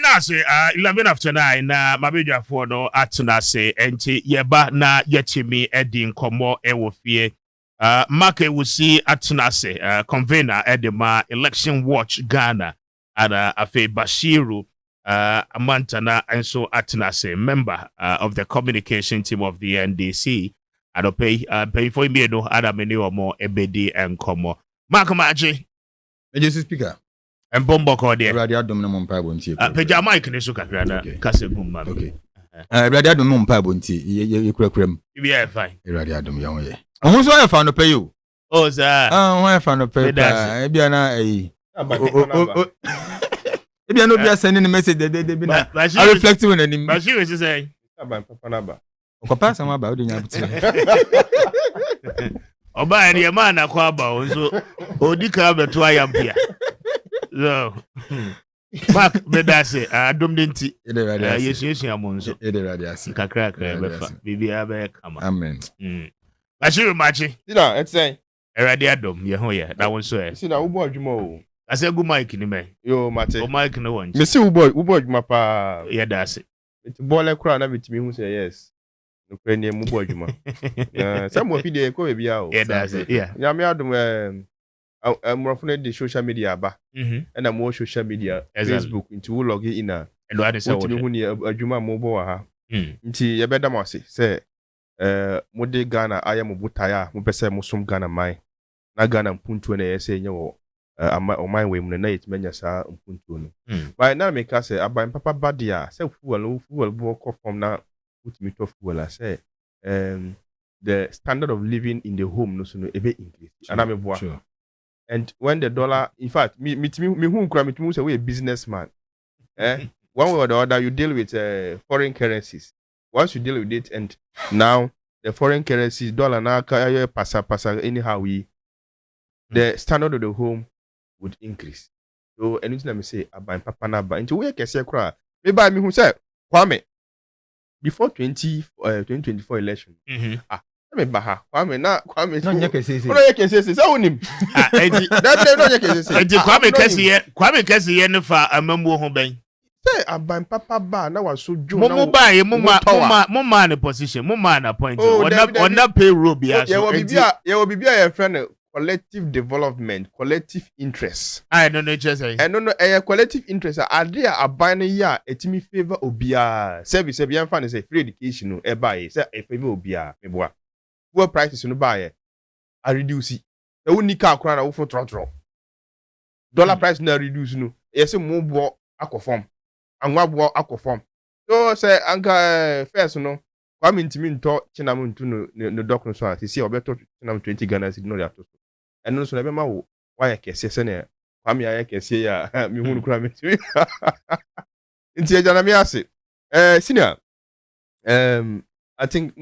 na say 11 after 9 na mabedwafo no atuna say enti yeba na yechimi edi nkomo ewo fie Mark Ewusi atuna say convener edema election watch Ghana and afe Bashiru Amantana also atuna say member of the communication team of the NDC and pay for me no other many or more ebedi and nkomo Mark Maji Mr. Speaker and bombo cordia. Radio Dominion Pabonti. Peja Mike Nesuka, Casabum. Okay. Radio Dominion Pabonti, you crem. Yeah, fine. Radio Dominion. Almost why I found a pay you. Oh, sir. Why I found a pay. Biana, if you are sending a message that they be not reflecting on any. But she was saying, Papa, some about the Oba any man akwaba so odika beto ayampia so Mark bedase adom denti yesu amonso radiasi kakra befa bibia be kama amen Bashiru machi sina etsen erade adom ye ho ye na won so e sina ubo adwuma o ase gu mic ni me yo mate o mic no won me si ubo adwuma pa ye dase eti bole kura na bitimi hu say yes no kwani mu bo adwuma some of the ko be bia o ye dase yeah ya me adom murafune the social media ba and am social media Facebook into log in na and what is what hu ni adwuma mo bo wa ha nti ye beda mo se say mo de Ghana aya mo butaya mo pese mo sum Ghana mai na Ghana mpuntu na yese nye wo oman we mu na yetimanya sa mpuntu no by na me ka say aban papa badia say fuel bo ko form na utimi to fuel say the standard of living in the home no so no ebe increase and am boa and when the dollar in fact me hu nkura me say we a businessman one way or the other you deal with foreign currencies. Once you deal with it, and now the foreign currencies, dollar now pasa anyhow the standard of the home would increase. So anything let me say about papa na ba into we can say cry. Me buy me who say Kwame before 2024 election. Me baha Kwame no nyake say say wonim that no nyake say Kwame kesi ne fa amamwo ho ben say aban papa ba na waso dwo na mo ba ye mo ma ne position mo ma na point on na payroll bia so ye wo bibia ye friend collective development collective interest I don't know just say and no collective interest ade aban ya etimi favor obia service bia fa ne say free education no e ba ye say e favor obia me boa fuel prices no ba ye a reduce e woni ka akora na wo fo trotro dollar price na reduce no ye say mo bo akofom anwabo akofom so say anka first no Kwame ntimi nto chinam ntu no doc no so a sisi obeto chinam 20 Ghana cedi no ya to so eno so na be ma wo why kese se na Kwame ya kese ya mi hu kura metimi nti ejana mi ase senior I think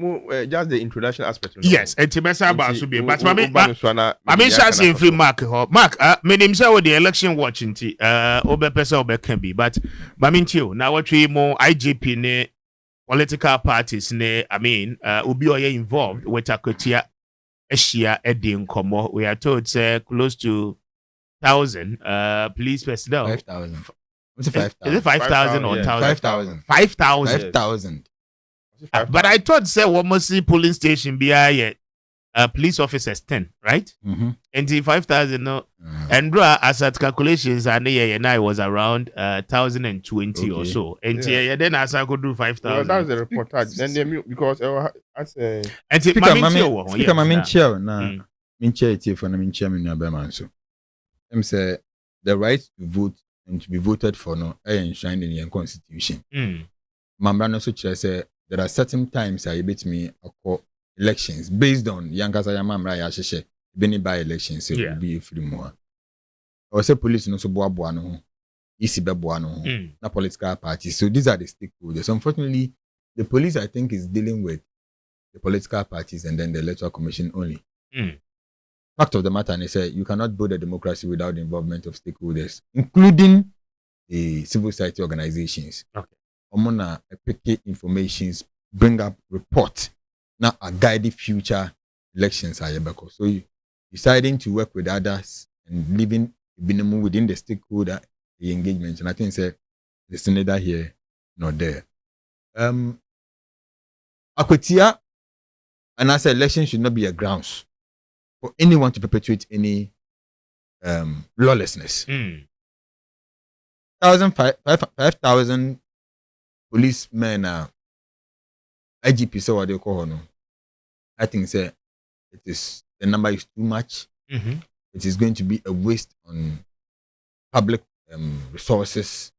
just the introduction aspect. Yes, and Timesa about to be, but Mami shall in free Mark. My name is the election watching tea. Obe pesa obe can be, but Mamin now what we more IGP ne political parties ne. I mean, ubi oye involved with Akwatia Eshia Edin Komo. We are told say close to 1,000 police personnel. 5,000. What's 5,000? Is it 5,000 or 1,000? 5,000. But I thought say what must see polling station be police officers 10, right? And the 5,000 no and as at calculations and I was around 1,020 or so. And then as I could do 5,000. That's the reportage. Then because that's a and Speaker Mamin chair na min chair it for na min chairman na Berman so. Them say the right to vote and to be voted for no enshrined in the constitution. Mambra no so say there are certain times I bet me elections based on Yankasa Yamamra Yashe, Benny by elections, so will be free more. Or say police no so boabuano, Isibe Buano, na political parties. So these are the stakeholders. Unfortunately, the police I think is dealing with the political parties and then the electoral commission only. Fact of the matter, and they say you cannot build a democracy without the involvement of stakeholders, including the civil society organizations. Okay. Omona pick informations, bring up report. Now a guide the future elections are yebeko. So you deciding to work with others and living within the stakeholder engagement. And I think it's It's neither here nor there. Akwatia, and I said election should not be a grounds for anyone to perpetuate any lawlessness. 5,000 policemen IGP, so what they call no. I think say the number is too much. It is going to be a waste on public resources.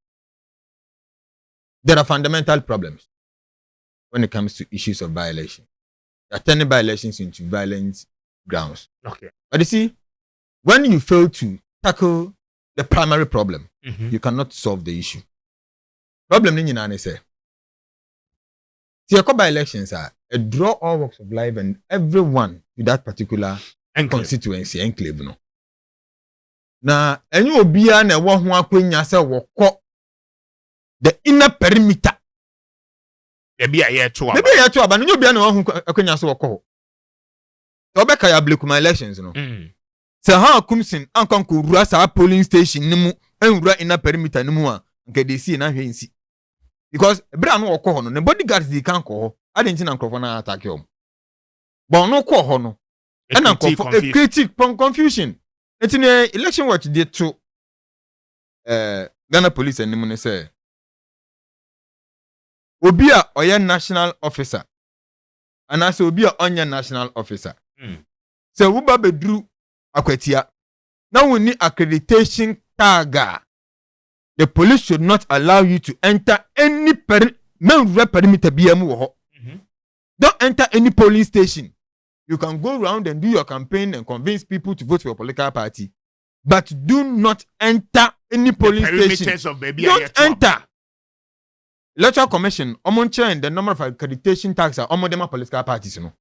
There are fundamental problems when it comes to issues of violation. There are turning violations into violent grounds. Okay. But you see, when you fail to tackle the primary problem, you cannot solve the issue. Problem in United say, by elections are a draw all walks of life and everyone to that particular constituency enclave no. Na enyi obia na ewo ho akwanya se wokọ the inner perimeter. Maybe I to aba no obia na wo ho akwanya se wokọ. So be kaya blekuma elections no. Se ha kumsin ankonko rura sa polling station ni mu enwura inner perimeter ni mu a nke dey see na hwe nsi. Because bra no wokọ ho no, the bodyguards dey kan kọ ho. Adentin na nkrofo na attack him. But no kọ ho no. And a critic confusion. It's in a election watch did to Ghana police and Nimone say Obia Oya national officer. And I say Obia Onya national officer. So Uba Bedru Akwatia. Now we need accreditation tag. The police should not allow you to enter any perimeter BMO. Don't enter any polling station. You can go around and do your campaign and convince people to vote for your political party. But do not enter any polling station. Don't enter. Electoral Commission, and the number of accreditation tags are almost political parties. You know?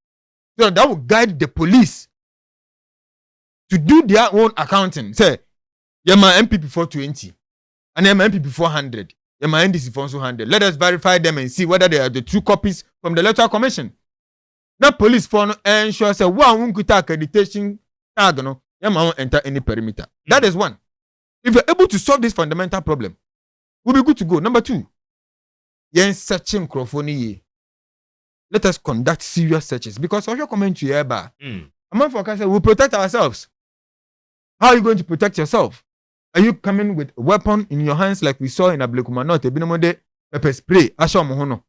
So that will guide the police to do their own accounting. Say, you're my MP before 20, and I'm MP before 100. You're my NDC before 100. Let us verify them and see whether they are the true copies from the Electoral Commission. Now police for ensure say one won't accreditation tag no won't enter any perimeter. That is one. If you're able to solve this fundamental problem, we'll be good to go. Number two, yen searching crofoni. Let us conduct serious searches because of your comment to here bar. Among for we'll protect ourselves. How are you going to protect yourself? Are you coming with a weapon in your hands like we saw in Ablekuma North? Ebinomode pepper spray, asha mohono.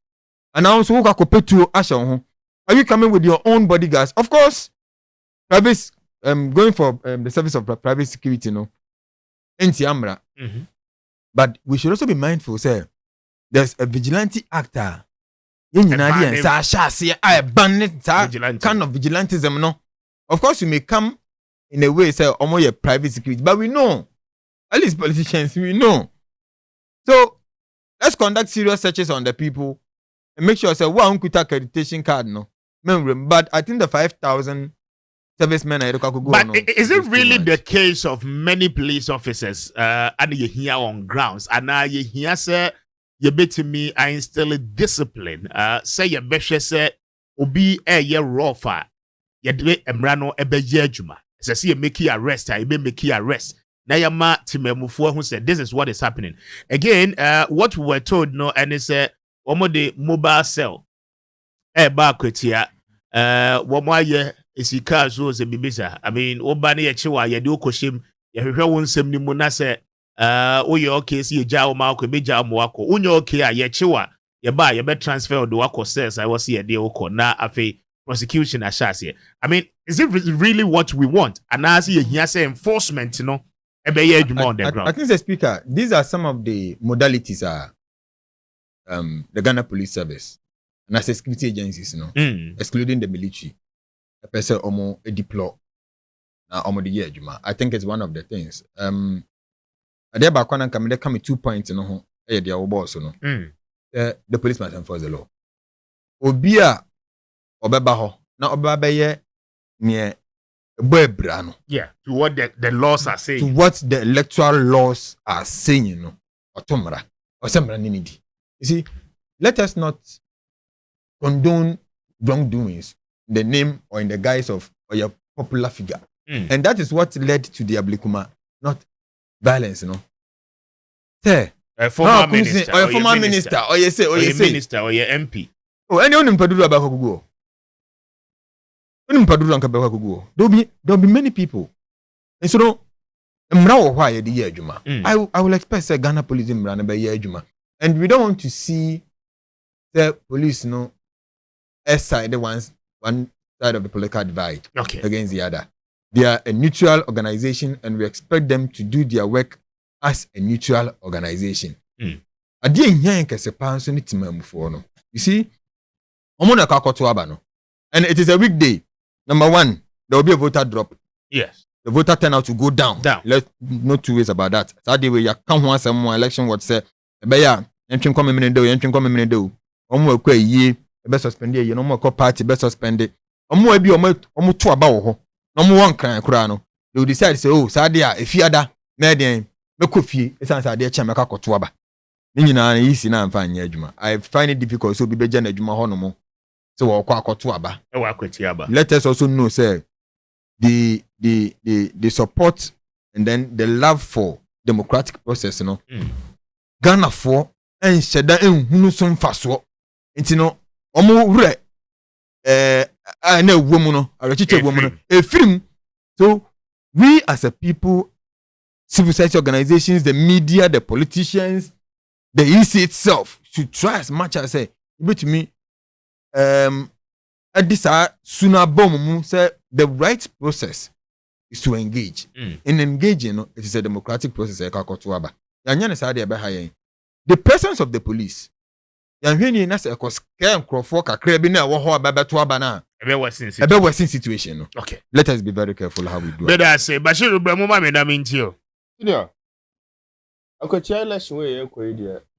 And also who kakopetu asha mohono. Are you coming with your own bodyguards? Of course, private going for the service of private security, no, Amra. But we should also be mindful, say, there's a vigilante actor. Kind of vigilantism, no. Of course, you may come in a way, say, almost your private security, but we know, at least politicians, we know. So let's conduct serious searches on the people and make sure, say, one could accreditation card, no. But I think the 5,000 servicemen are go on. But is it really the case of many police officers and you hear on grounds and now you hear say you bet me I instill discipline say you beshe say obi ye rofa you do emrano ebe juma say you make you arrest I be make you arrest na ya ma timemufo who said this is what is happening again what we were told no and it's omo the mobile cell ba Akwatia womo aye esika so ze bibisa I mean oba na ye chewa ye de okoshim ye hwehwe won nsem ni mu na se oye okay si ye ja o ma akọ be ja mo akọ unye okay a ye chewa ye ba ye be transfer do akọ says I was here de okọ na afi prosecution ashase I mean is it really what we want and as ye hia say enforcement no e be ye adwuma on the ground I think the speaker these are some of the modalities the Ghana Police Service and as security agencies, excluding the military, a person omo a deploy na omo the year juma. I think it's one of the things. There back when there come 2 points, their boss, the police must enforce the law. Obia obebaho na obabeye near brano. Yeah, to what the laws are saying. To what the electoral laws are saying, otomra or sembra nini. You see, let us not condone wrongdoings in the name or in the guise of your popular figure. And that is what led to the Ablekuma, not violence, Say, A former minister. Or a former minister. Or you say. Minister or your MP. Oh, anyone in Padura Bakugo. Padura Bakugo. There'll be many people. And so no. Why the year Juma? I will expect say Ghana police in by year Juma. And we don't want to see the police side one side of the political divide against the other. They are a neutral organization and we expect them to do their work as a neutral organization. You see, and it is a weekday. Number one, there will be a voter drop. Yes. The voter turnout to go down. Let's no two ways about that. That way you can't want some more election what say beya entwin come minute do. Omo akwa yie be suspend ye no more party be suspend. Omo abi omo to aba wo ho. No mo won kan kura no. They will decide say oh sa dia efiada na den mekofie esan sa dia che meka koto aba. Ni nyina yi si na amfa anya adwuma. I find it difficult so bi beja na adwuma ho no mo. So wo kwa koto aba. E wa kwati aba. Let us also know say the support and then the love for democratic process Ghana for and sheda enhunu so mfaso nti no omo wure na womu no arechiche womu no efirim. So we as a people, civil society organizations, the media, the politicians, the EC itself should try as much as say to me at this sooner bomb say the right process is to engage. In engaging, it is a democratic process. The presence of the police. Situation. Okay. Let us be very careful how we do it. But I say, Bashiru Bramuma made a mean to you. Yeah. Akwatia election way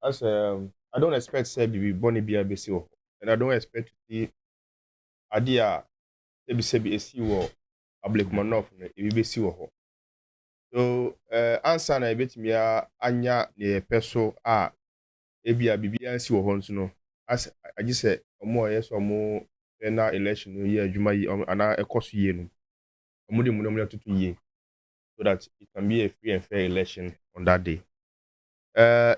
as I don't expect say be Bonnie be BCO, and I don't expect to see Adia ebi esi wo public manof no ebi si wo ho. So answer na ebetimi anya ne peso a ebi a bibia si wo ho nso no as agi se omo yeso omo na election no ye adwuma yi ana ekoso ye no omo de munamuna tutu ye so that it can be a free and fair election on that day.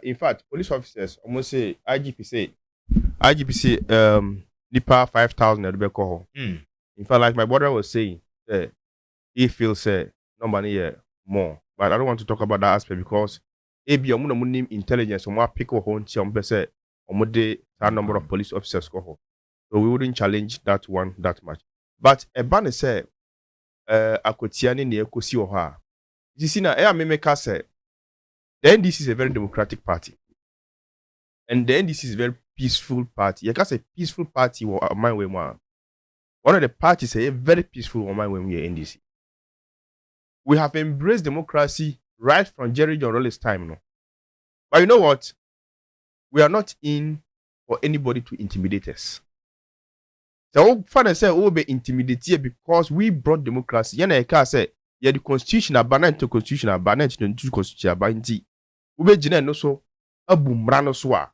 In fact, police officers almost say IGP say nipa 5,000 at the ho. In fact, like my brother was saying, he feels nobody here more. But I don't want to talk about that aspect because ebi omo no name intelligence omo pick o ho nti omo say omo de that number of police officers go ho. So we wouldn't challenge that one that much. But a ban say Akwatia ni ekosi o ha. You see na me say the NDC is a very democratic party. And the NDC is a very peaceful party. You can say peaceful party or my way one. One of the parties is a very peaceful one my way we are NDC. We have embraced democracy right from Jerry John Rawlings' time now. But you know what? We are not in for anybody to intimidate us. So father say we be intimidated because we brought democracy. You know, I can say yeah, the constitution abandoned to constitution abandoned to constitution abandoned. We be no so abumrano so.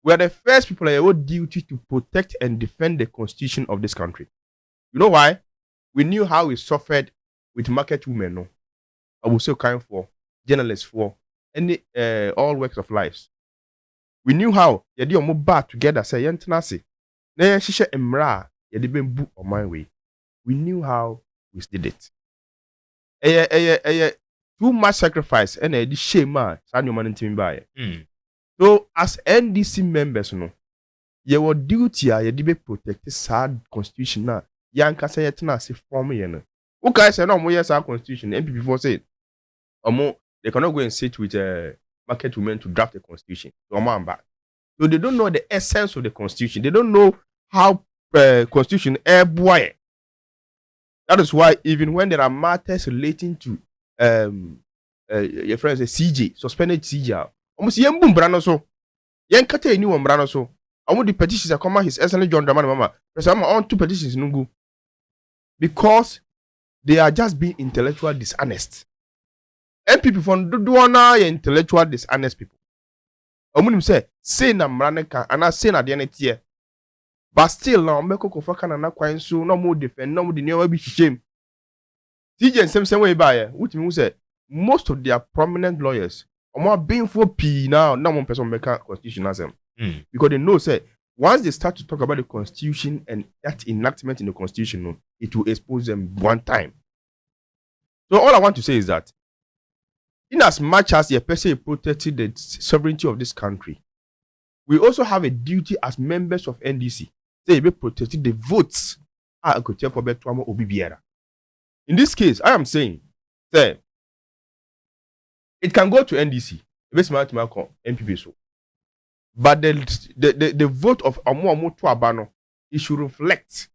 We are the first people that have duty to protect and defend the constitution of this country. You know why? We knew how we suffered with market women. No, I will say kind for journalists for any all works of lives. We knew how you did more bad together. Say yentenase. Na shisha emra you did be book on my way. We knew how we did it. Too much sacrifice and a shame man. So as NDC members, no, your duty you did protect the sad constitution now. Yanka say yentenase form yen. Who guys say no more yes our constitution? MP before say, they cannot go and sit with market women to draft the constitution. So they don't know the essence of the constitution. They don't know how constitution boy. That is why even when there are matters relating to your friends CJ, suspended CJ, almost yembum brano so. Yankate ni wombrano so. Almost the petitions are come his excellent John Dramani Mama. President on 2 petitions nungu. Because they are just being intellectual dishonest. And people from Duduana intellectual dishonest people. Omunim say na mraneka and I say na the end. But still now meko kofaka na kwan so no more defend no more the new be shame. TJ same way by which means say most of their prominent lawyers more being for P now one person make a constitution as them. Because they know say once they start to talk about the constitution and that enactment in the constitution, it will expose them one time. So all I want to say is that in as much as the person protected the sovereignty of this country, we also have a duty as members of NDC. Say we protected the votes. In this case, I am saying, say, it can go to NDC. MPP so. But the vote of Onua to Abano, it should reflect.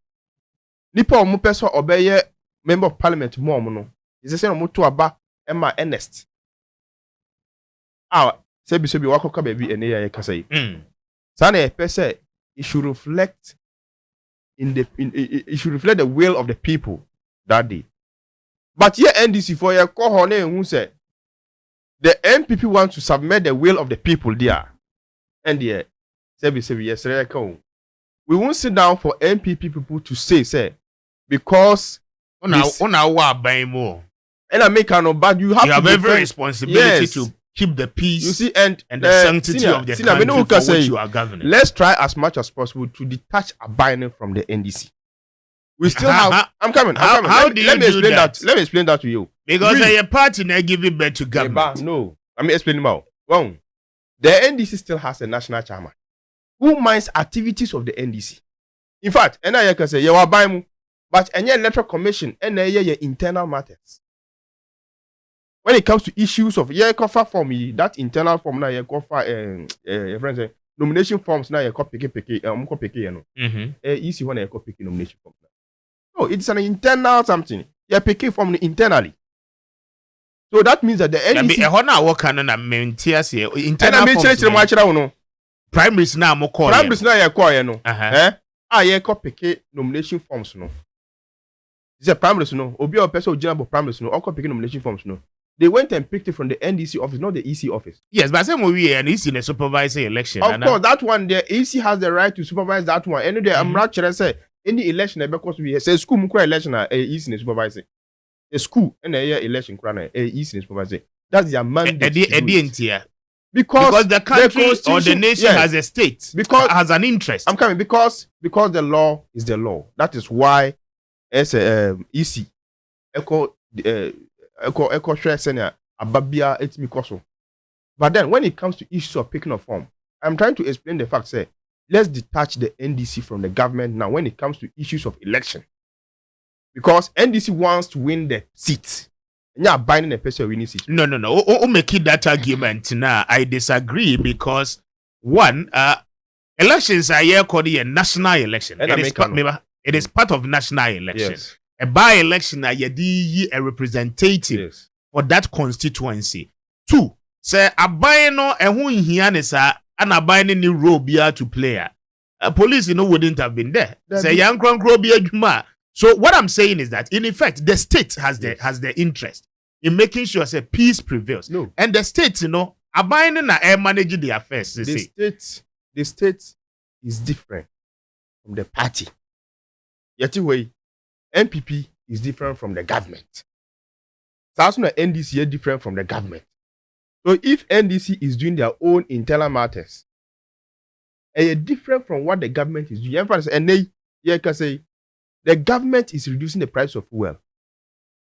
Nipa omu person obeye member of parliament mo no. Is say omu to aba Emma Ernest. Sebi wakoka baby ene ya kasa yi. Sana e person it should reflect it should reflect the will of the people that day. But here NDC for your kohone who say the MPP wants to submit the will of the people there. And yeah, yes, we won't sit down for MPP people to say, because on our buy more. And I make no, but you have every responsibility to keep the peace, you see, and the sanctity of the country for which you are governing. Let's try as much as possible to detach Abine from the NDC. We still have. I'm coming. How do you do that? Let me explain that to you. Because a party now giving birth to government. No, let me explain more. One, the NDC still has a national chairman who minds activities of the NDC. In fact, and I can say you are buying, but any electoral commission and your internal matters. When it comes to issues of form, that internal form now friends nomination forms now copy easy when you copy nomination form. No, it's an internal something. You pick form internally. So that means that the NDC internal primaries now mo call. Primaries now you call you copy nomination forms no. It's a primaries no. Obi or person general primaries no. Or copy nomination forms no. They went and picked it from the NDC office, not the EC office. Yes, but same way and EC in a supervisor election. Of course, that one the EC has the right to supervise that one. Any day I'm not sure say any election because we say school mukra election EC in supervisor. A school and a year election crana EC in supervisor. That's their mandate. Because the country or the nation has a state, because has an interest. I'm coming because the law is the law. That is why as EC echo share senior ababia etimi koso. But then when it comes to issues of picking a form, I'm trying to explain the fact say let's detach the NDC from the government now when it comes to issues of election. Because NDC wants to win the seat. And you're binding a person winning seat. No. Make it that argument now. I disagree because one, elections are here called a national election. It is part of national election. Yes. A by-election a representative for that constituency. Two, say a no and who in here is an abiding new role to play. Police, wouldn't have been there. Say young So what I'm saying is that in effect, the state has the interest in making sure say peace prevails. No. And the state, abiding and managing the affairs. The state is different from the party. Yet way. MPP is different from the government. That's why NDC is different from the government. So if NDC is doing their own internal matters, different from what the government is doing, and they can say the government is reducing the price of fuel.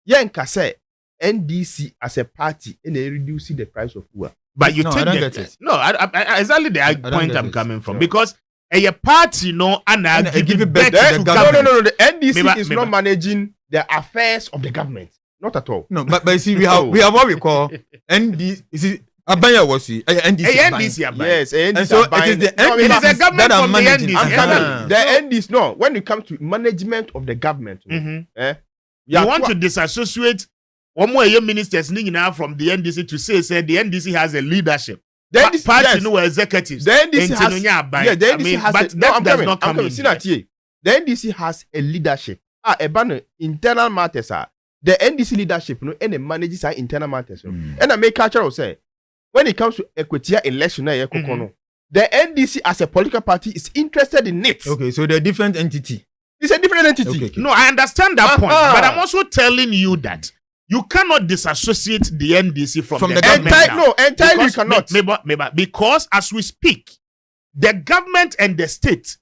You can say NDC as a party and they reducing the price of fuel. But you take that. No, exactly the point I'm coming from because. A party, and give it back to the government. No. The NDC is not managing the affairs of the government. Not at all. No, but you see, we have what we call NDC. You see, Abaya was NDC. Yes, NDC. And so it is the NDC government that are managing the NDC. No, when it comes to management of the government, you want to disassociate one more ministers from the NDC to say the NDC has a leadership. The NDC, party executives. The NDC the NDC has a leadership. Internal matters are the NDC leadership, and it manages our internal matters. And I make culture say when it comes to Akwatia election, the NDC as a political party is interested in it. Okay, so they're a different entity. It's a different entity. Okay. No, I understand that point, but I'm also telling you that you cannot disassociate the NDC from the government. government. Entirely you cannot. Maybe, because as we speak, the government and the state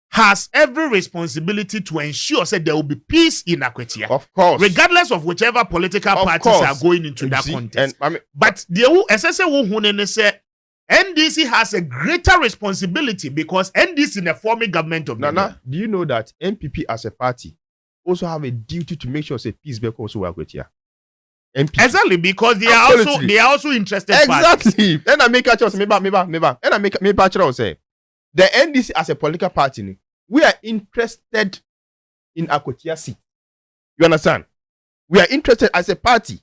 has every responsibility to ensure that there will be peace in Akwatia. Of course. Regardless of whichever political parties are going into that contest. But the SSA NDC has a greater responsibility because NDC is the forming government of Nana, do you know that NPP as a party also have a duty to make sure say peace be also Akwatia? Exactly, because they are also interested parties. Exactly. And I make a choice, and I make a choice say the NDC as a political party, we are interested in Akwatia seat. You understand? We are interested as a party,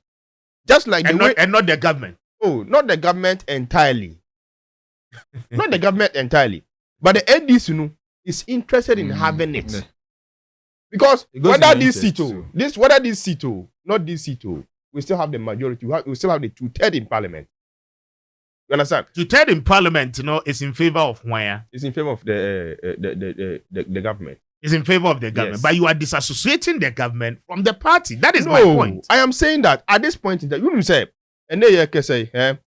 just like and not the government. Oh, not the government entirely. Not the government entirely, but the NDC is interested in having it because whether this seat, not this seat, we still have the majority. We still have the 2/3 in parliament. You understand? 2/3 in parliament, is in favor of where? It's in favor of the government. It's in favor of the government, Yes. but you are disassociating the government from the party. That is my point. I am saying that at this point in time, you say, and then you can say,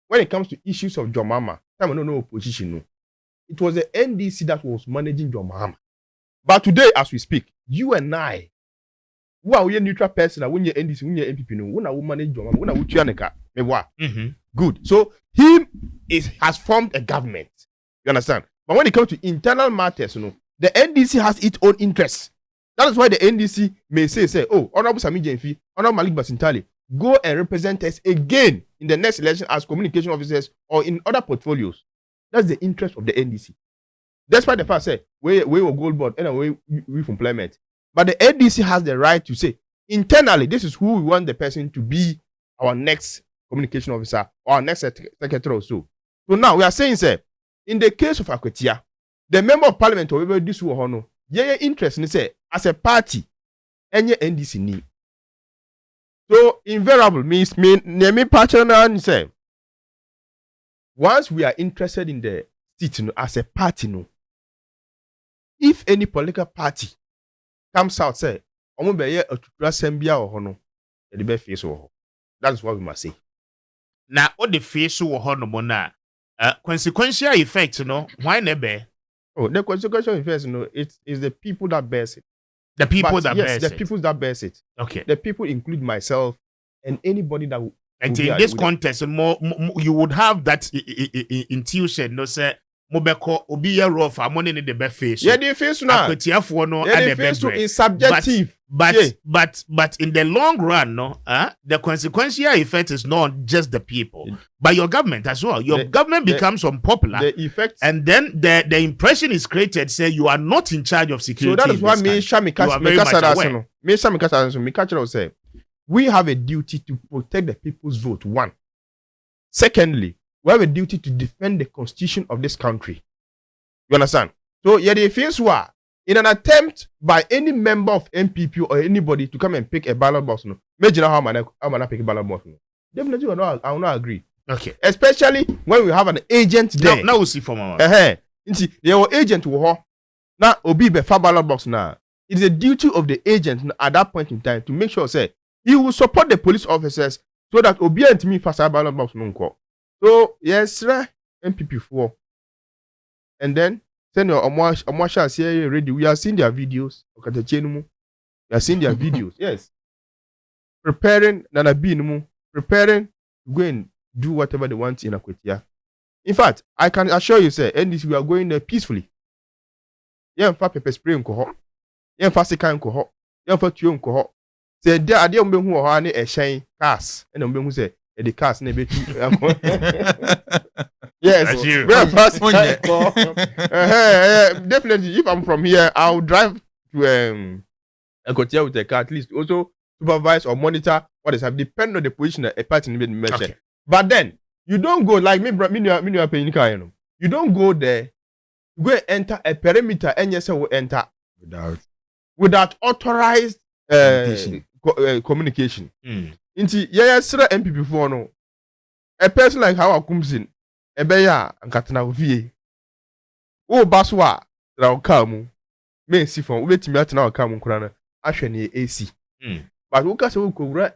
when it comes to issues of Jomama, time no opposition, no. It was the NDC that was managing Jomama. But today, as we speak, you and I, who are we neutral person, when you're NDC, when you're MPP, no, when I will manage Jomama, when I will Chianeka, me what? Good. So he has formed a government. You understand? But when it comes to internal matters, the NDC has its own interests. That is why the NDC may say, oh, Honorable Sami Jenfi, Honorable Malik Basintali, go and represent us again in the next election as communication officers or in other portfolios. That's the interest of the NDC. That's why the fact say we were gold board and we from employment. But the NDC has the right to say internally, this is who we want the person to be our next communication officer or our next secretary or so. So now we are saying, in the case of Akwatia, the member of parliament or whatever this will honor, yeah, interest in say as a party, any NDC need. So invariable means me partner and say once we are interested in the seat as a party, if any political party comes out say, "Omo be a assembly or hono," the best face or that is what we must say. Now, what the face or hono na consequential effect, why never? Oh, the consequential effect, it is the people that bears it. The people But that yes, bears the it. people that bears it. Okay. The people include myself and anybody that will. And will in be this with context, more you would have that intuition, no say, Mobeko obi ye rough, amone ni the best face. Yeah, the face now. Akwetiafo no Yeah, and the the face best. is subjective. But in the long run, the consequential effect is not just the people, but your government as well. Your government becomes unpopular. The effect, and then the impression is created, say you are not in charge of security. so that is why me say we have a duty to protect the people's vote. One. Secondly, we have a duty to defend the constitution of this country. You understand? So yeah, the face war in an attempt by any member of MPP or anybody to come and pick a ballot box. No, imagine how man pick a ballot box. No. Definitely, I will not agree. Okay. Especially when we have an agent there. Now we'll see for mama. There were agent who now obi be fa ballot box now. It is a duty of the agent at that point in time to make sure say he will support the police officers so that obi and me fa ballot box no nko. So yes, MPP 4. And then send your Omwasha say ready. We are seeing their videos. We are seeing their videos. Yes. Preparing preparing to go and do whatever they want in Akwatia. In fact, I can assure you, sir, and this we are going there peacefully. Yeah, fa pepper spray nko. Yeah, fa sika nko. Yeah, fa tuo nko. Say there ade ombe hu ho ne ehyen cars. And ombe hu say the cars na be tu. Yes. Definitely if I'm from here, I'll drive to Akwatia with a car at least also supervise or monitor what is happening, depending on the position a party need to measure. Okay. But then you don't go like me paying car, you don't go there, you go and enter a perimeter and yes, will enter without authorized communication. Inti yes, MPP for no. A person like how I comes in, a beya and katana vie. Oh, baswa, that will come. May see from wait me at now come on, Kurana, actually AC. but who can say we could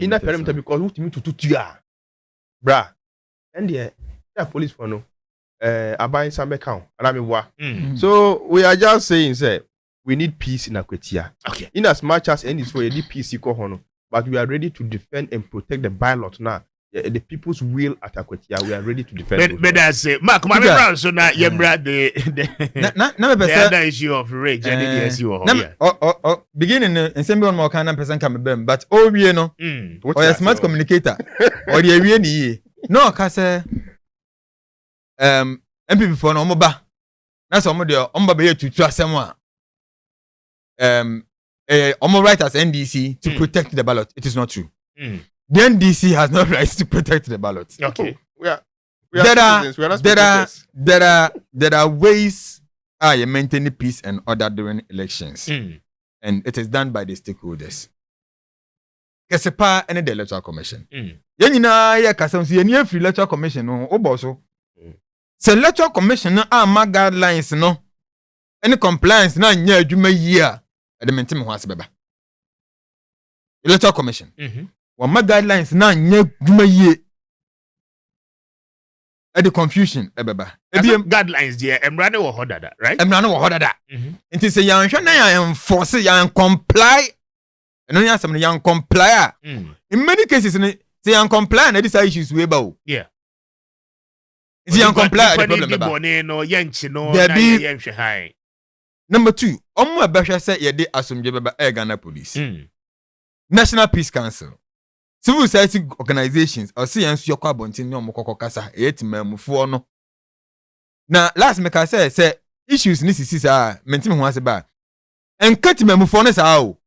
inner perimeter because we to tuya bra and the police for no abide some account and I mean what so we are just saying say we need peace in Akwatia. Okay. In as much as any for any peace but we are ready to defend and protect the bylot now. The people's will at Akwatia, we are ready to defend. But I say, Mark, my brown, so now you brought the other issue of rage and the issue of beginning and same one more kind of person come bem, but oh, you know, or a smart communicator, or the really no, cause MP for no moba. That's all the omba to trust someone. Omo right as NDC to protect the ballot. It is not true. The NDC has no rights to protect the ballot. Okay. There are ways you maintain peace and order during elections. And it is done by the stakeholders. Kesepa and the electoral commission. Yenina ya kasamsi yenye free electoral commission no oboso. Se electoral commission na ma guidelines no. Any compliance na nya adwuma yi a de mentem ho asebeba. Electoral commission. One my guidelines na nya adwuma yi the confusion ebeba. Guidelines there emrane wo hodada, right? Emrane wo hodada. Nti se yan hwe na yan enforce yan comply. And only some young comply. In many cases, say young comply and these issues way bow. Yeah. Is young comply the problem? Number 2, Onua Besha said ye de asumje beba Ghana police. National Peace Council. Civil society organizations or see and your carbontin no moko kasa memu no. Now last make I say issues nisisi mentim ho aseba. En kat memu no sa o.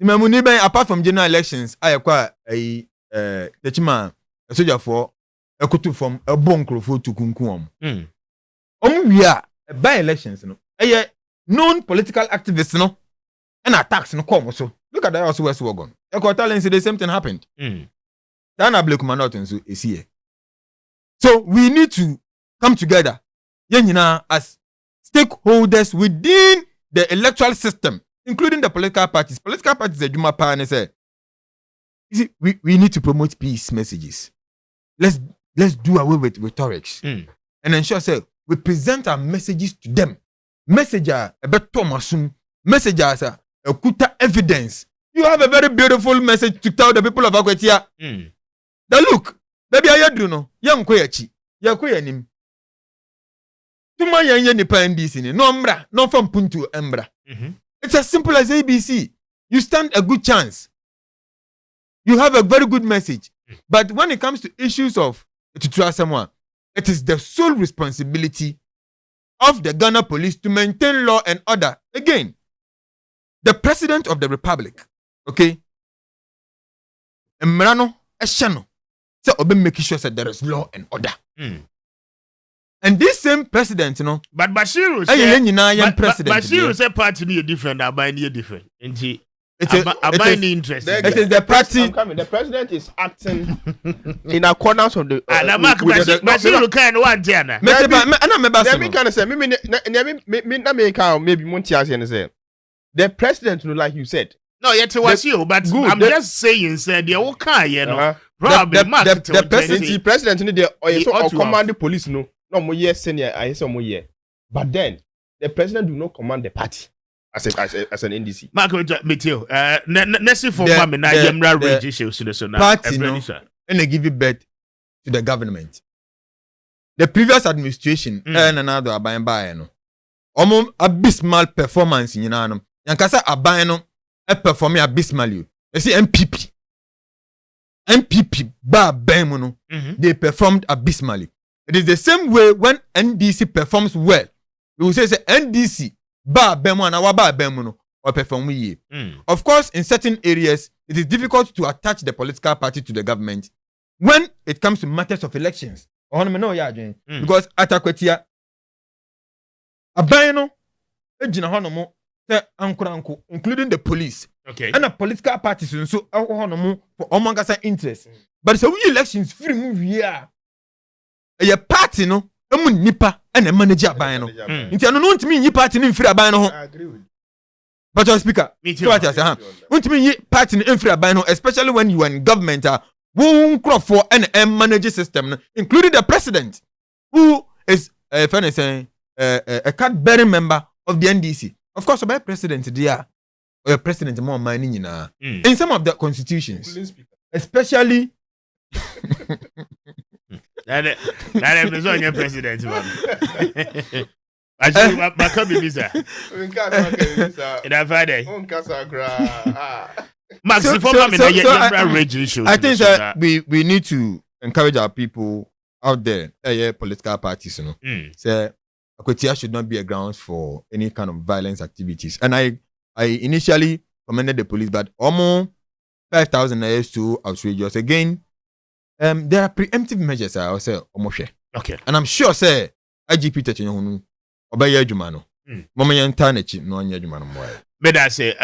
Memuni ben apart from general elections ayekwa the chima a soldier for ekutu from a bonkrofo to kunkum we are by elections no known political activists no and attacks no come so look at that also West Wagon Equatorial say the same thing happened Dana Blake Manot so is here so we need to come together yenina as stakeholders within the electoral system including the political parties. Political parties are Juma Pan say, we need to promote peace messages. Let's do away with rhetorics and ensure say we present our messages to them. Messenger a better Thomasum, messengers a kuta evidence. You have a very beautiful message to tell the people of Akwatia. The look, baby I do no, young kwechi, ya kwenim. Tuma yan nipa NDC no mbra, no from puntu embra. It's as simple as ABC. You stand a good chance. You have a very good message. But when it comes to issues of to trust someone, it is the sole responsibility of the Ghana police to maintain law and order. Again, the president of the republic, okay? Emrano Eshano. So obe making sure that there is law and order. And this same president, you know. But Bashiru said, Bashiru said party is different, Abani is different. Abani interest. It is the party. The president is acting in accordance with the. Bashiru can one Jana. The president, like you said. No, yet it was you, but good. I'm just saying, said, you know. Probably the president in the or command the police, no more yes, senior, I saw more year. But then the president do not command the party as an NDC. Marco, Matthew, Nessie for Mamma, Yamra registration, party, and they give it back to the government. The previous administration, and another abide by no. Almost abysmal performance in Yanam. Yankasa abino a performing abysmally. You see MPP ba bemuno, they performed abysmally. It is the same way when NDC performs well. We will say NDC ba bemuna wa ba bemuno or perform we. Of course, in certain areas, it is difficult to attach the political party to the government when it comes to matters of elections. Because at Akwatia, abino ejina honomo ankuranku, including the police. Okay. And the political parties so for amongst interest. But so we elections free move here. A party no, nipa and a manager by no. If you don't mean you party in free by no. I agree with you. But your speaker, Me too. so what you say, huh? Party in infra by no, especially when you are in government, won't crop for an managing system, including the president, who is a card-bearing member of the NDC. Of course, by president, dear, or president more mining in some of the constitutions, especially. That is on your president, man. Actually, my copy visa. In Friday. Max, I think that we need to encourage our people out there, political parties, you know, say Akwatia should not be a ground for any kind of violence activities. And I initially commended the police, but almost 5,000 is too outrageous. Again, there are preemptive measures. I will say, okay, and I'm sure, say, IGP Techino, Obey Jumano, Momayan Tanechi, no Yajumano. But I say,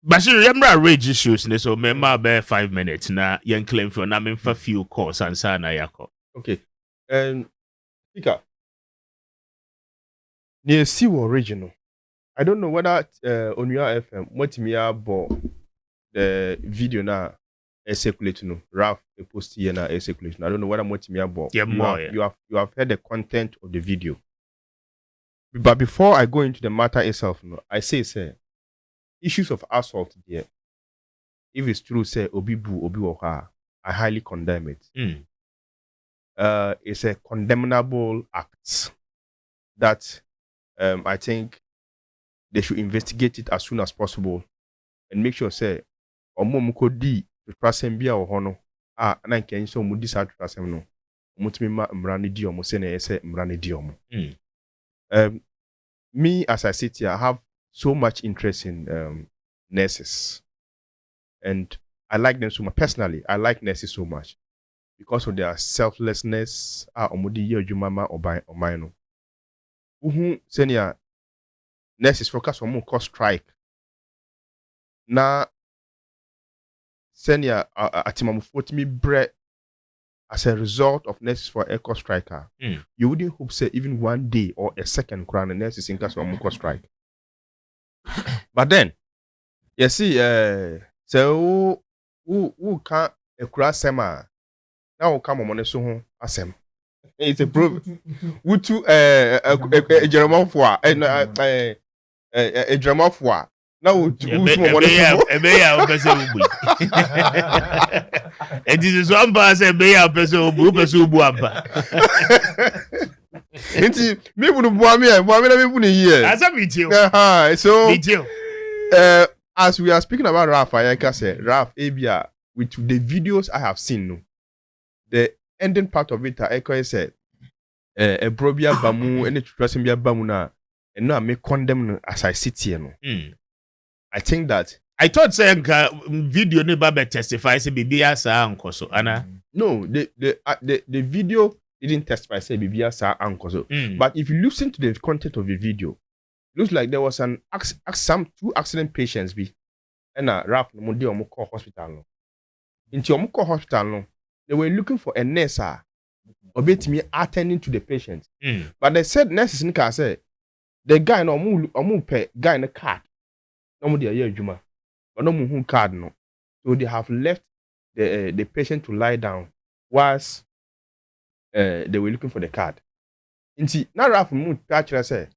but you remember rage issues, so remember about 5 minutes now, young claim for naming for few calls and Sana Yako. Okay, speaker, near Siwa original. I don't know whether Onua FM, what me about the video now. Circulate no Ralph post here na circulation. I don't know what I'm watching me about. Yeah, you have heard the content of the video. But before I go into the matter itself, no, I say issues of assault there. If it's true, say obibu obiwoha, I highly condemn it. It's a condemnable act that I think they should investigate it as soon as possible and make sure say omomukodi to trust him bia ohono na nkan so mu disa to trust him no mutumi ma mrane di omo se na yese mrane di omo. Me as I sit here, I have so much interest in nurses, and I like them so much. Personally, I like nurses so much because of their selflessness. Omudi ye adwuma oman no. Senior nurses focus on more cost strike. Na senior atimamufo me bread as a result of nurses for a cost striker. You wouldn't hope say even one day or a second crown the nurses in case of cost strike. But then you see so who can't a cross sema now come on so asem. It's a proof. Who to a German for a German for now it is one person be a person who buamba. Me would me here. As a video. So video. As we are speaking about Ralph, I can say Ralph Abia with the videos I have seen, no, the ending part of it, I said, a brobia bamu, and it's trusting me bamuna, and now I may condemn as I sit here. No, I think that I thought saying video never testify say Bibia sa uncle so Anna. No, the video didn't testify say Bibia sa uncle so. But if you listen to the content of the video, it looks like there was two accident patients be and Ralph no dey omoko hospital no. Into omoko hospital no, they were looking for a nurse obetimi attending to the patient. But they said nurses in car say the guy no omu pe guy in the card. No dey here adwuma. But no mu card no. So they have left the patient to lie down whilst they were looking for the card. Inti na Ralph mu actually say,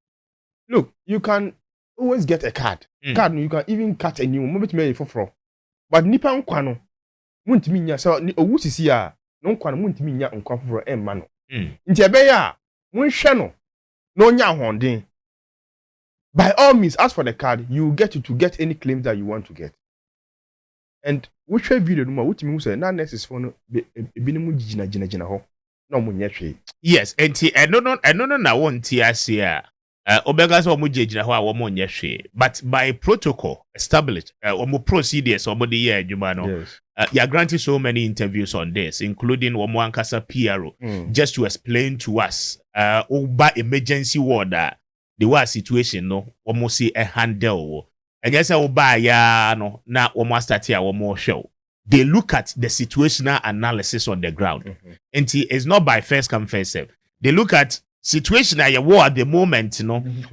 look, you can always get a card. Card you can even cut a new moment me for. But nipa nkwa no muntimi nya so owu sisi a no nkwa no muntimi nya nkwa for emma no. Inti ebe ya munhwe no nya honden. By all means, ask for the card. You get to get any claims that you want to get. And which video no what me say na nurses for no ebinimu jina ho no munye hwe. Yes, and no na won ti ase a obega so mo jina ho a wo munye hwe. But by protocol established omo procedures omo de ye adwuma no. Yes. You are granted so many interviews on this, including Omo Ankasa PRO, just to explain to us over emergency ward the war situation no almost see a handle. I guess no na almost start here one more show. They look at the situational analysis on the ground. And it's not by first come first serve. They look at situation I war at the moment,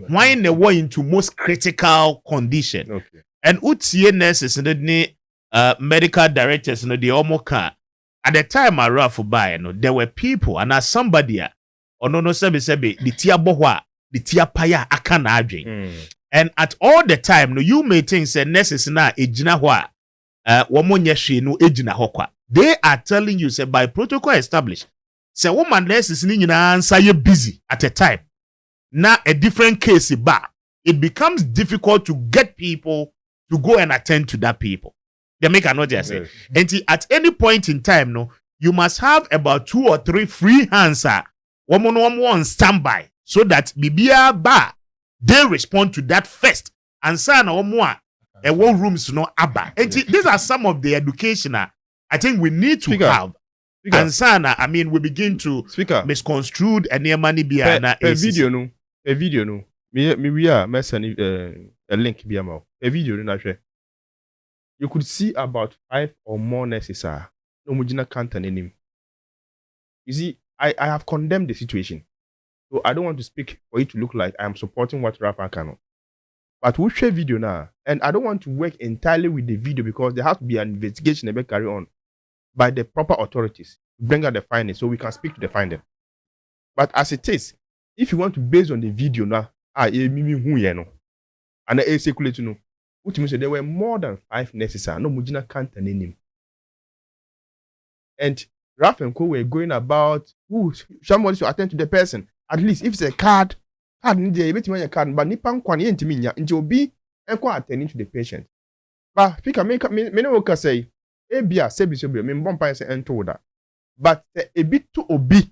why the war into most critical condition. Okay. And utie nurses and the medical directors no the almost car. At the time I ran for buy, there were people and as somebody or no sebi the tia bohwa, the tia paya akana adwin. And at all the time, no, you may think say nurses na ejina hwa womonye hwe no ejina hokwa. They are telling you say by protocol established, say woman nurses ni nyina ansa ye busy at a time. Now a different case ba, it becomes difficult to get people to go and attend to that people. They make another say. And at any point in time, no, you must have about 2 or 3 free hands woman on standby so that bibia ba they respond to that first. And sana omwa a war rooms no abba. And these are some of the education I think we need to have. And sana, I mean, we begin to misconstrued and near money be a video no. We are messing a link be a video no share. You could see about 5 or more nurses no mujina can't name. You see, I have condemned the situation. So I don't want to speak for it to look like I am supporting what Rafa can. But we share video now, and I don't want to work entirely with the video because there has to be an investigation that will carry on by the proper authorities to bring out the findings so we can speak to the finding. But as it is, if you want to base on the video now, and I circulate to know, which means there were more than 5 nurses. No mujina can't name. And Raf and Co were going about somebody should attend to the person. At least if it's a card need a card, but nipan kwani intiminya into be and attending to the patient. But speaker make me say ebia sebi me bompa say ento that. But a bit to obi.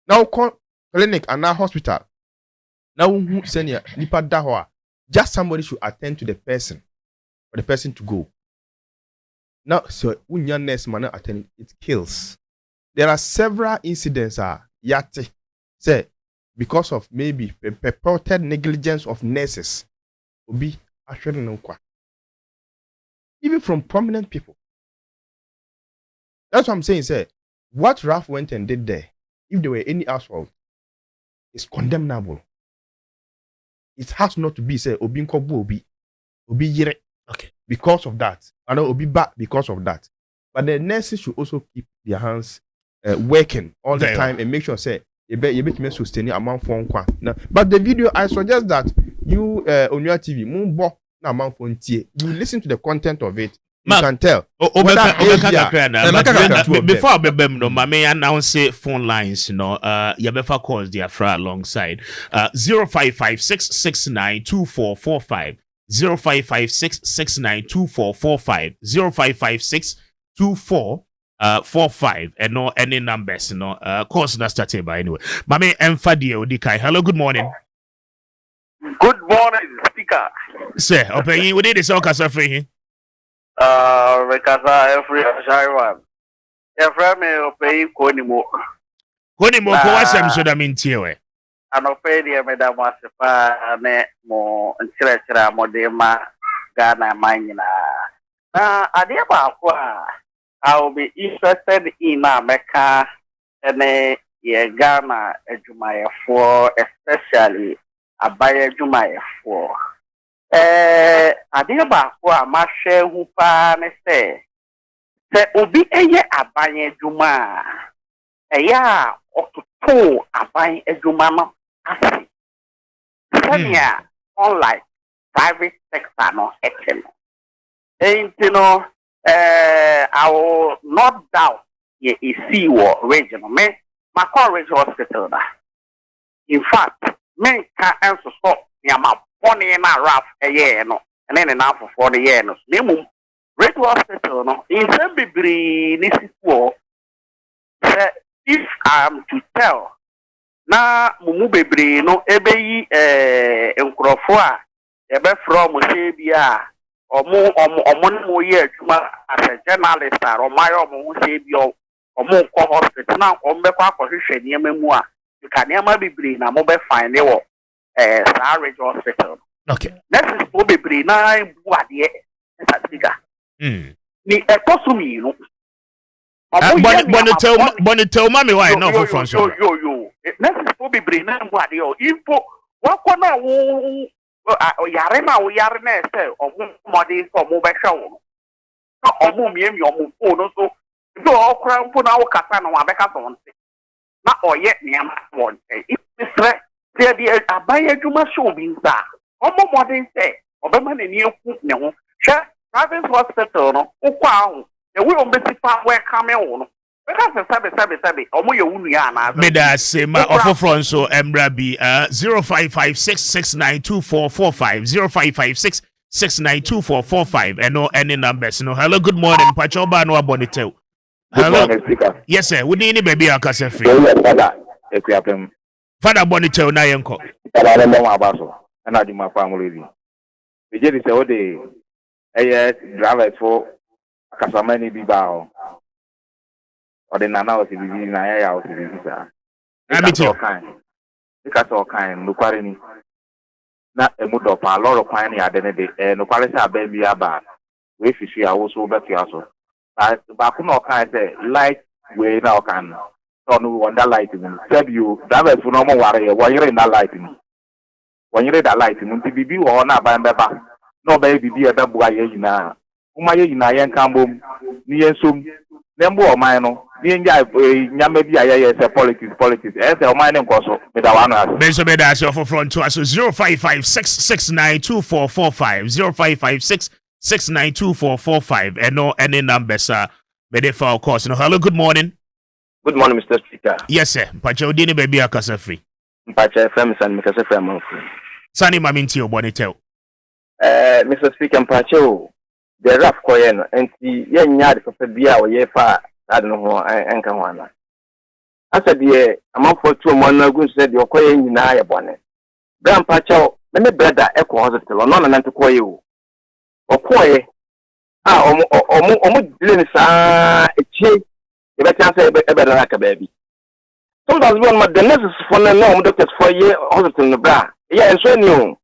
Now clinic and now hospital. Now who senior nipa dahoa. Just somebody should attend to the person for the person to go. Now, so when your nurse man attending, it kills. There are several incidents yate say because of maybe purported negligence of nurses. Obi actually no kwa. Even from prominent people. That's what I'm saying. Say what Ralph went and did there, if there were any assault, is condemnable. It has not to be say Obi Nkobu Obi yire. Okay. Because of that. I know Obi back because of that. But the nurses should also keep their hands working all the time and make sure say you bet me sustain amount for one. But the video I suggest that you Onua TV mumbo na amount for you listen to the content of it. You can tell. Before I may announce phone lines, Yabefa calls the Afra alongside 0556692445, 0556692445, 05562445, and no any numbers, course not started by anyway. Mame Mfadi Odikai. Hello, good morning. Good morning, speaker. Sir, okay, we did this all cafe. Because every Shaiwan. Every me pay Konimo. Konimo, what's them so that mean tewe? And pay the Madame Wasipa, more and Chira Modema, Ghana, Minina. Adiaba, I will be interested in America and Ghana, Jumaya 4, especially a buyer Jumaya 4. Adeɛ baako a ma hwɛ hu paa ne sɛ obi ɛyɛ aban adwuma a ɛyɛ a ɔtoto aban adwuma no ase sɛnea unlike private sector no ɛte no nti no I will not doubt yɛ esi wɔ region me makɔ regional hospital da in fact menka nso so nneɛma One na rough a year no, and then enough for the year no. Name Red Hospital no. In some degree, this is war. If I'm to tell, na mumu bebre no ebe nkrofo ebe from Sebia omo ye adwuma as a journalist or my omo Sebia omo ko hospital na omo kwa akɔhwehwɛ niam mu a ka niam bebre na mo be find e wo Sarah Hospital. Okay. That is probably nine Buadie. Ni ekosumi no. Bonne tell mommy why no for France. Yo. nurses for be bring na mbwa de o info wakọ na wo yare na wo yare na say omo modi so mo be hwa wo no omo miemi omo phone so do okra mpo na wo kasa na wa be kasa won se na oye niam won isre se bi abaye adwuma show bi nsa omo modi say obema na ni eku ne ho hwe private hospital no ukwa ahụ ewe ombesifa we kame wo no because sabe omo ye wunu ya na meda sema ofofro nso emra bi 0556692445 0556692445 eno any numbers no. Hello, good morning pacho ba no abonitel. Hello, yes sir, we need baby akase free father bonitel na yenko Baba mo abaso na di ma family bi we je say o de driver for akasama ni bi ba o de nana o si bi na ya o si bi sa because o kan no kware ni na emudo pa loro kwan ni ade ne de no kware sa ba bi aba we fishi awo so be fi aso ba ku no kan say light we na o kan so no wonder light ni said you driver for no mo ware ye wo yire na light ni wo yire da light ni ti bibi wo na ba mbeba no ba bibi e be bua ye yina uma ye yina ye nkambom ni ye som nembo o man no ni nja nyama bi aye say politics e say o man ne nkoso me da wano as benso me da so for front to us 0556692445 0556692445 eno any numbers me dey for course no. Hello, good morning. Good morning, Mr. Speaker. Yes sir, pacho odini baby akasa free Mpacha FM san me kase free man free sani maminti obonitel. Mr. Speaker, Mpacha the rap koyen enti ye nya de fa bia o ye fa ade no ho enka ho ana asa de amafo tu mo na gun se de okoyen nyina ye bone bra Mpacha me brother e ko hospital no na nante koye o okoye omo dile ni sa echi e be chance e be da ka baby sometimes one the nurses for no doctors for ye hospital no bra ye enso ni o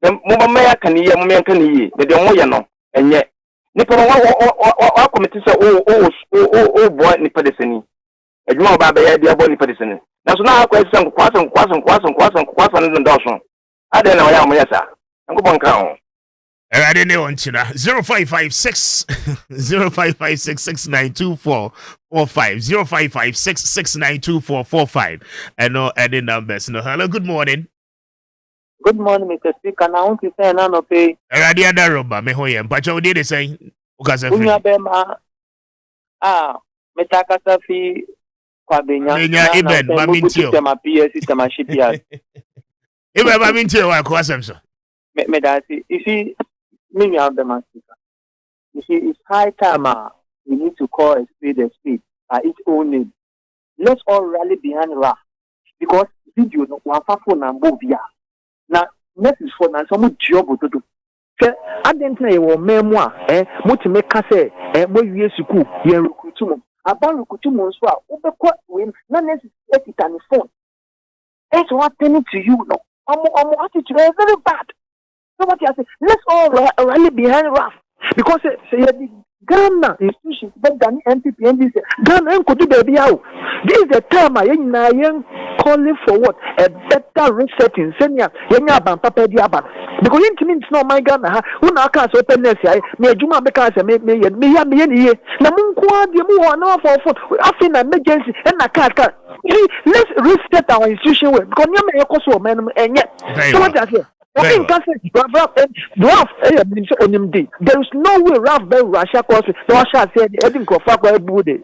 mo ba ya kan ye mo men kan ye de mo ye no enye nipa wa committee say o boy nipa de sani adwuma ba ba ya dia boy nipa de sani na so na akwa san kwasan no dawson ade na ya mo yesa nko bon kan ho erade ne on china 0556 0556692445 0556692445 eno any numbers no. Hello, good morning. Good morning, Mr. Speaker. Now, I'm saying, I don't pay. Erade adaroba me hoye mpacho odi de say ukase free Unya bema metaka safi kwa benya Iben mamintio sistema PS sistema shipyard. Iben mamintio wa kwa semso Me dasi isi mimi bema speaker. You see, it's high time we need to call a spade by its own name. Let's all rally behind Raf because video no one phone and bovia. Na message for na some job to do. Say adentina ye wo memwa moti meka say mo wie suku ye recruit mo aba recruit mo nso a obekọ we na necessary etani phone. It's what turning to you no. Omo attitude is very bad. So what you say, let's all rally behind Raf because say Ghana institutions better than NPP NDC. Ghana could do baby out. This is the time I calling for what? A better resetting. Senior, Yenya Ban Papa Diaban. Because you mean it's not my Ghana. Who now can't openness? Me a Juma because me ye. Namunkwa diamu no for after emergency and a car. Let's reset our institution way because you may also man and yet. So what I say. There is no way Ralph Ben Russia calls Russia said Edin Kofa Bude.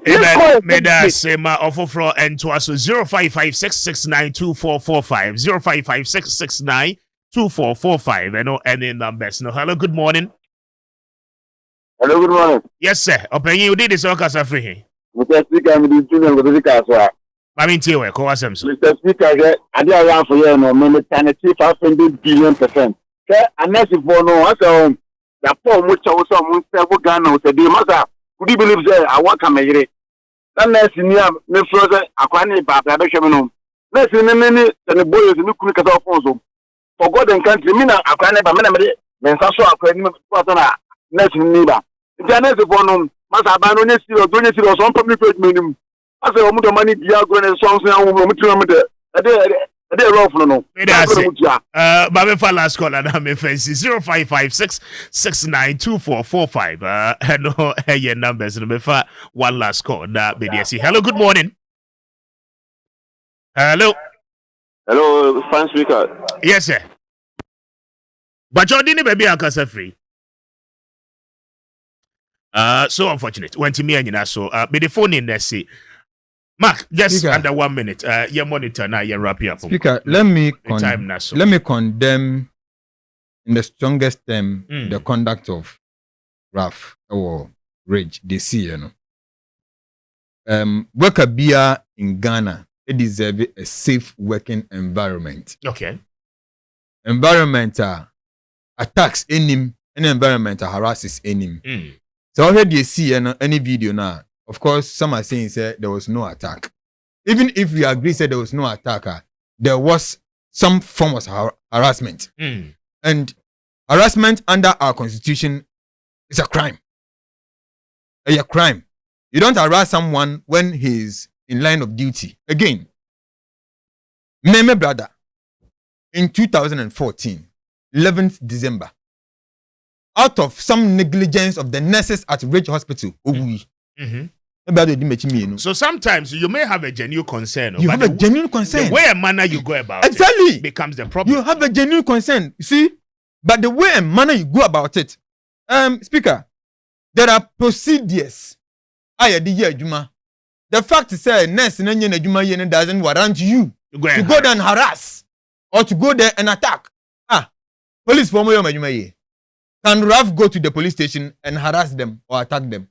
Meda Sema Ofofro and to us 0556692445 0556692445 and no any numbers. No, hello, good morning. Hello, good morning. Yes, sir. Open you did this Okasa free. Mr. Speaker, I'm the junior with the Casa. Mamintiwe, ko wasem so. Mr. Speaker, I did around for you no me 500 billion%. Say unless if no as the poor much also mun say we Ghana say the matter. Could you believe say I work am yire. Then next near me frozen akwani ba be hwe me no. Next ni the boys ni kunu kasa phone so. For God and country me na akwani ba me na me nsa so akwani me so na next ni ba. Nti next for no masa ba no nyesi on to me page me nim. I say, I'm the money, Diago, and songs, and I'm going to a day off. No, Babe last call and I'm a fancy 0556692445. Hello, your numbers and before one last call. Now, BDC. Hello, good morning. Hello, fan speaker. yes, sir. But you didn't be a free. So unfortunate. Went to me and so be the phone in there. See, Mark, just Speaker. under 1 minute. Your monitor now. You're wrapping up. Speaker, let me time now. So let me condemn in the strongest term the conduct of Raf or Rage. They see, you know. Worker beer in Ghana, it deserves a safe working environment. okay. Environment attacks any environment harasses any. Mm. So already you see any video now. Of course, some are saying there was no attack. Even if we agree there was no attack, there was some form of harassment. Mm. And harassment under our constitution is a crime. A crime. You don't harass someone when he's in line of duty. Again, my brother, in 2014, 11th December, out of some negligence of the nurses at Ridge Hospital, So sometimes you may have a genuine concern. You have a genuine concern. The way and manner you go about exactly it becomes the problem. You have a genuine concern. You see, but the way and manner you go about it, Speaker, there are procedures. The fact is, nurse doesn't warrant you to go there and harass or to go there and attack. Police for me. Can Raf go to the police station and harass them or attack them?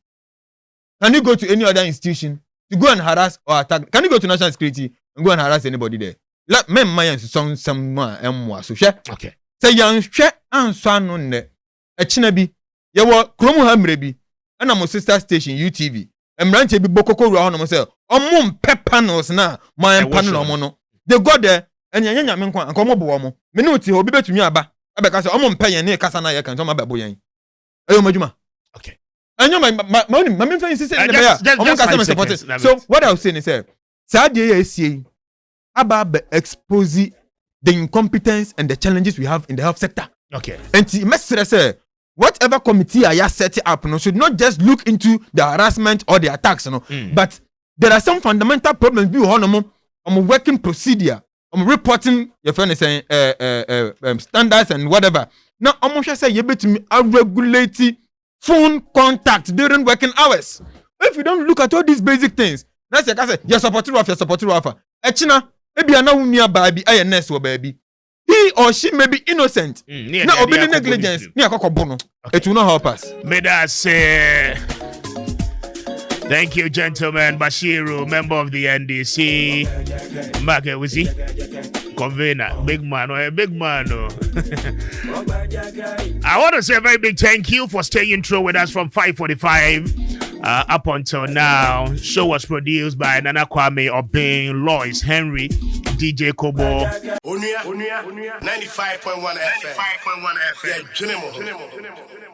Can you go to any other institution to go and harass or attack? Can you go to national security and go and harass anybody there? Let me someone so share. Okay. Say young share and son on the Chinabi. You were Chromo Hamrebi and I'm sister station UTV. And Ranche be Bokoko Round myself. Panels now, my panel mono. They got there and Yan and come up. Minuti will be better to me about. Because I'm paying near Casana, I can tell my baboy. Okay. I know my main friend is saying, so what I was saying is, Sadia about exposing the incompetence and the challenges we have in the health sector. Okay. And the message say, whatever committee I set up, should not just look into the harassment or the attacks, but there are some fundamental problems. I'm working procedure. I'm reporting your friend is saying standards and whatever. Now I'm just say you better me regulate phone contact during working hours. If you don't look at all these basic things, that's like I say you're supporting Rafa. Echina, maybe I know near baby, I nurse or baby. He or she may be innocent. Now obey negligence. It will not help us. May that say thank you, gentlemen. Bashiru, member of the NDC. Mark Ewusi, convener, big man. I want to say a very big thank you for staying through with us from 5:45 up until now. Show was produced by Nana Kwame Obeng, Lois Henry, DJ Kobo. Onua 95.1 FM.